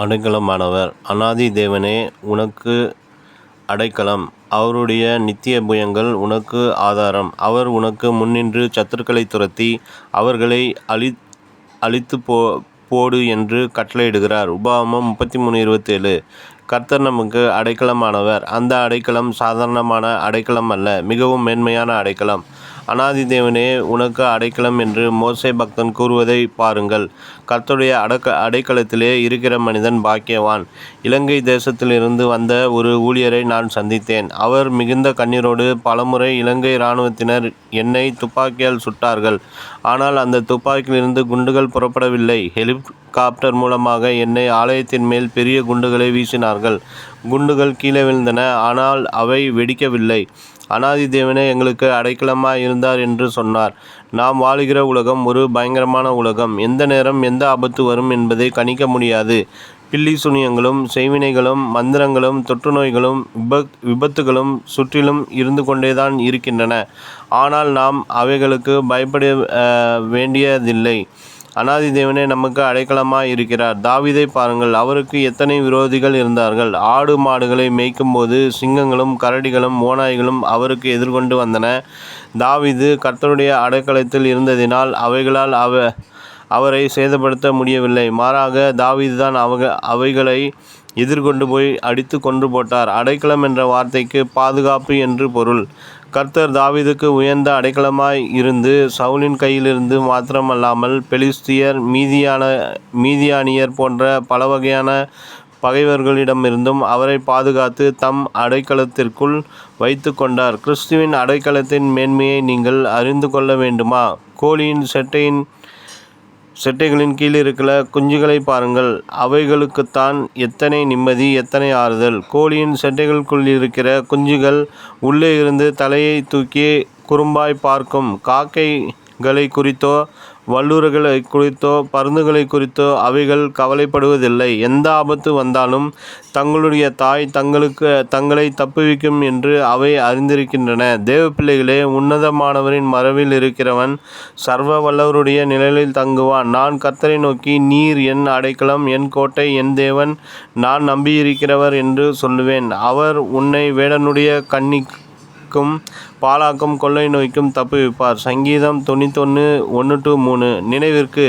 அடைக்கலமானவர். அநாதி தேவனே, உனக்கு அடைக்கலம். அவருடைய நித்திய புயங்கள் உனக்கு ஆதாரம். அவர் உனக்கு முன்னின்று சத்துருக்களைத் துரத்தி அவர்களை அழித்து போடு என்று கட்டளையிடுகிறார். உபாகமம் 33:27. கர்த்தர் நமக்கு அடைக்கலமானவர். அந்த அடைக்கலம் சாதாரணமான அடைக்கலம் அல்ல, மிகவும் மேன்மையான அடைக்கலம். அநாதி தேவனே, உனக்கு அடைக்கலம் என்று மோசே பக்தன் கூறுவதை பாருங்கள். கர்த்தருடைய அடைக்கலத்திலே இருக்கிற மனிதன் பாக்கியவான். இலங்கை தேசத்திலிருந்து வந்த ஒரு ஊழியரை நான் சந்தித்தேன். அவர் மிகுந்த கண்ணீரோடு, பலமுறை இலங்கை இராணுவத்தினர் என்னை துப்பாக்கியால் சுட்டார்கள், ஆனால் அந்த துப்பாக்கியிலிருந்து குண்டுகள் புறப்படவில்லை. ஹெலிகாப்டர் மூலமாக என்னை ஆலயத்தின் மேல் பெரிய குண்டுகளை வீசினார்கள். குண்டுகள் கீழே விழுந்தன, ஆனால் அவை வெடிக்கவில்லை. அநாதி தேவனே எங்களுக்கு அடைக்கலமாய் இருந்தார் என்று சொன்னார். நாம் வாழுகிற உலகம் ஒரு பயங்கரமான உலகம். எந்த நேரம் எந்த ஆபத்து வரும் என்பதை கணிக்க முடியாது. பில்லி சூனியங்களும் செய்வினைகளும் மந்திரங்களும் தொற்று நோய்களும் விபத்துகளும் சுற்றிலும் இருந்து கொண்டேதான் இருக்கின்றன. ஆனால் நாம் அவைகளுக்கு பயப்பட வேண்டியதில்லை. அநாதி தேவனே நமக்கு அடைக்கலமாய் இருக்கிறார். தாவீதை பாருங்கள். அவருக்கு எத்தனை விரோதிகள் இருந்தார்கள். ஆடு மாடுகளை மேய்க்கும் போது சிங்கங்களும் கரடிகளும் ஓநாய்களும் அவருக்கு எதிர்கொண்டு வந்தன. தாவீது கர்த்தருடைய அடைக்கலத்தில் இருந்ததினால் அவைகளால் அவரை சேதப்படுத்த முடியவில்லை. மாறாக தாவீதுதான் அவைகளை எதிர்கொண்டு போய் அடித்து கொன்று போட்டார். அடைக்கலம் என்ற வார்த்தைக்கு பாதுகாப்பு என்று பொருள். கர்த்தர் தாவீதுக்கு உயர்ந்த அடைக்கலமாய் இருந்து சவுலின் கையிலிருந்து மாத்திரமல்லாமல் பெலிஸ்தியர், மீதியானியர் போன்ற பல வகையான பகைவர்களிடமிருந்தும் அவரை பாதுகாத்து தம் அடைக்கலத்திற்குள் வைத்து கொண்டார். கிறிஸ்துவின் அடைக்கலத்தின் மேன்மையை நீங்கள் அறிந்து கொள்ள வேண்டுமா? கோழியின் செட்டைகளின் கீழிருக்கிற குஞ்சுகளை பாருங்கள். அவைகளுக்குத்தான் எத்தனை நிம்மதி, எத்தனை ஆறுதல். கோழியின் செட்டைகளுக்குள்ளிருக்கிற குஞ்சுகள் உள்ளே இருந்து தலையை தூக்கி குறும்பாய் பார்க்கும். காக்கைகளை குறித்தோ வல்லூறுகளை குறித்தோ பருந்துகளை குறித்தோ அவைகள் கவலைப்படுவதில்லை. எந்த ஆபத்து வந்தாலும் தங்களுடைய தாய் தங்களை தப்புவிக்கும் என்று அவை அறிந்திருக்கின்றன. தேவ பிள்ளைகளே, உன்னதமானவரின் மறைவில் இருக்கிறவன் சர்வ வல்லவருடைய நிழலில் தங்குவான். நான் கர்த்தரை நோக்கி, நீர் என் அடைக்கலம், என் கோட்டை, என் தேவன், நான் நம்பியிருக்கிறவர் என்று சொல்லுவேன். அவர் உன்னை வேடனுடைய கண்ணிக்கும் பாழாக்கும் கொள்ளை நோய்க்கும் தப்புவிப்பார். சங்கீதம் 91:1-3. நினைவிற்கு,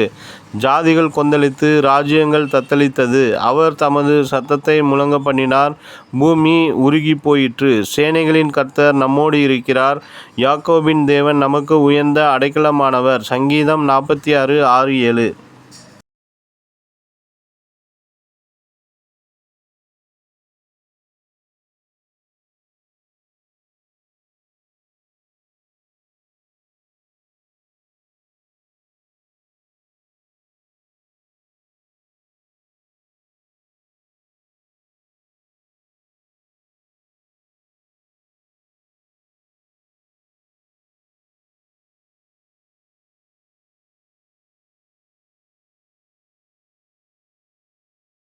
ஜாதிகள் கொந்தளித்து ராஜ்யங்கள் தத்தளித்தது. அவர் தமது சத்தத்தை முழங்க பண்ணினார். பூமி உருகி போயிற்று. சேனைகளின் கர்த்தர் நம்மோடு இருக்கிறார். யாக்கோபின் தேவன் நமக்கு உயர்ந்த அடைக்கலமானவர். சங்கீதம் 46:6-7.